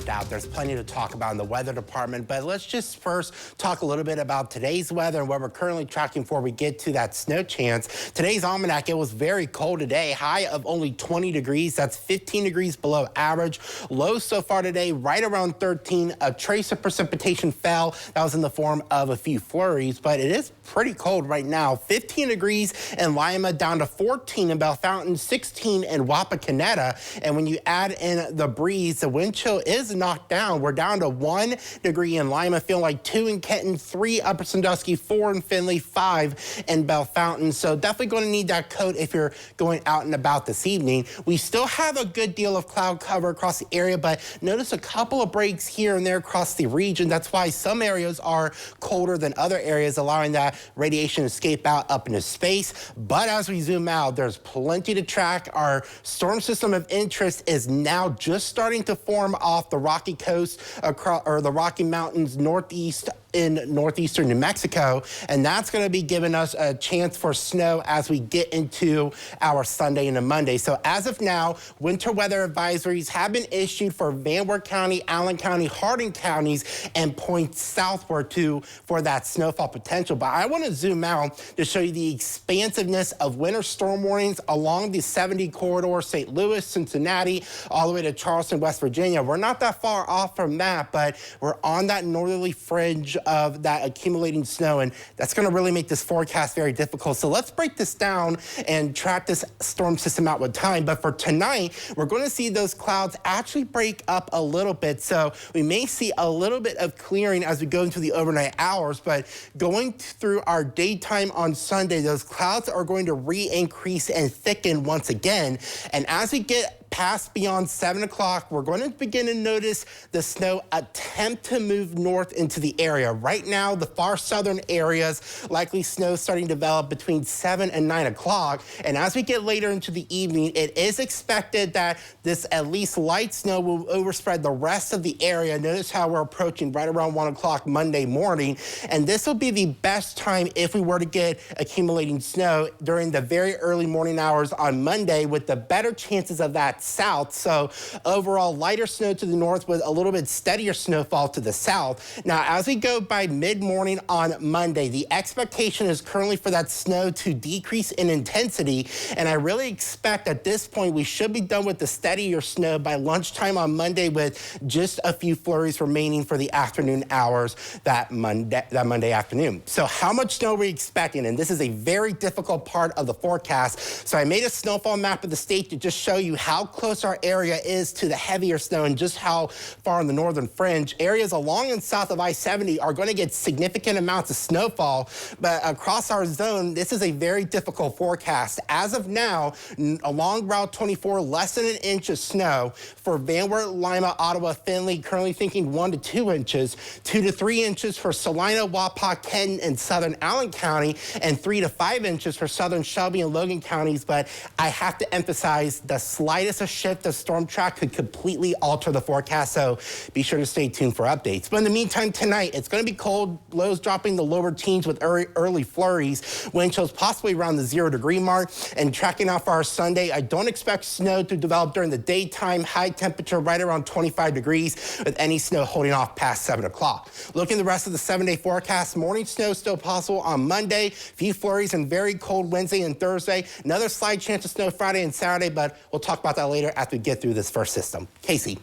doubt. There's plenty to talk about in the weather department, but let's just first talk a little bit about today's weather and what we're currently tracking before we get to that snow chance. Today's almanac, it was very cold today, high of only 20 degrees. That's 15 degrees below average. Low so far today, right around 13. A trace of precipitation fell. That was in the form of a few flurries, but it is pretty cold right now. 15 degrees in Lima, down to 14 in Bellefontaine, 16 in Wapakoneta. And when you add in the breeze, the wind chill is knocked down. We're down to 1 degree in Lima, feeling like 2 in Kenton, 3 Upper Sandusky, 4 in Findlay, 5 in Bellefontaine. So definitely going to need that coat if you're going out and about this evening. We still have a good deal of cloud cover across the area, but notice a couple of breaks here and there across the region. That's why some areas are colder than other areas, allowing that radiation to escape out up into space. But as we zoom out, there's plenty to track. Our storm system of interest is now just starting to form off the Rocky Coast, across, or the Rocky Mountains northeast in northeastern New Mexico, and that's going to be giving us a chance for snow as we get into our Sunday and Monday. So as of now, winter weather advisories have been issued for Van Wert County, Allen County, Hardin counties, and points southward for that snowfall potential. But I want to zoom out to show you the expansiveness of winter storm warnings along the 70 corridor, St. Louis, Cincinnati, all the way to Charleston, West Virginia. We're not that far off from that, but we're on that northerly fringe of that accumulating snow, and that's going to really make this forecast very difficult. So let's break this down and track this storm system out with time. But for tonight, we're going to see those clouds actually break up a little bit. So we may see a little bit of clearing as we go into the overnight hours, but going through our daytime on Sunday, those clouds are going to re-increase and thicken once again. And as we get past beyond 7 o'clock, we're going to begin to notice the snow attempt to move north into the area. Right now, the far southern areas, likely snow starting to develop between 7 and 9 o'clock. And as we get later into the evening, it is expected that this at least light snow will overspread the rest of the area. Notice how we're approaching right around 1 o'clock Monday morning. And this will be the best time if we were to get accumulating snow during the very early morning hours on Monday, with the better chances of that south. So overall lighter snow to the north with a little bit steadier snowfall to the south. Now as we go by mid-morning on Monday, the expectation is currently for that snow to decrease in intensity, and I really expect at this point we should be done with the steadier snow by lunchtime on Monday, with just a few flurries remaining for the afternoon hours that Monday afternoon. So how much snow are we expecting? And this is a very difficult part of the forecast. So I made a snowfall map of the state to just show you how close our area is to the heavier snow and just how far on the northern fringe. Areas along and south of I-70 are going to get significant amounts of snowfall, but across our zone, this is a very difficult forecast. As of now, along Route 24, less than an inch of snow. For Van Wert, Lima, Ottawa, Findlay, currently thinking 1 to 2 inches, 2 to 3 inches for Salina, Wapak, Kenton, and southern Allen County, and 3 to 5 inches for southern Shelby and Logan counties. But I have to emphasize, the slightest a shift of storm track could completely alter the forecast, so be sure to stay tuned for updates. But in the meantime, tonight, it's going to be cold, lows dropping the lower teens with early flurries, wind chills possibly around the 0 degree mark. And tracking out for our Sunday, I don't expect snow to develop during the daytime, high temperature right around 25 degrees, with any snow holding off past 7 o'clock. Looking at the rest of the 7-day forecast, morning snow still possible on Monday, few flurries and very cold Wednesday and Thursday. Another slight chance of snow Friday and Saturday, but we'll talk about that later after we get through this first system. Casey.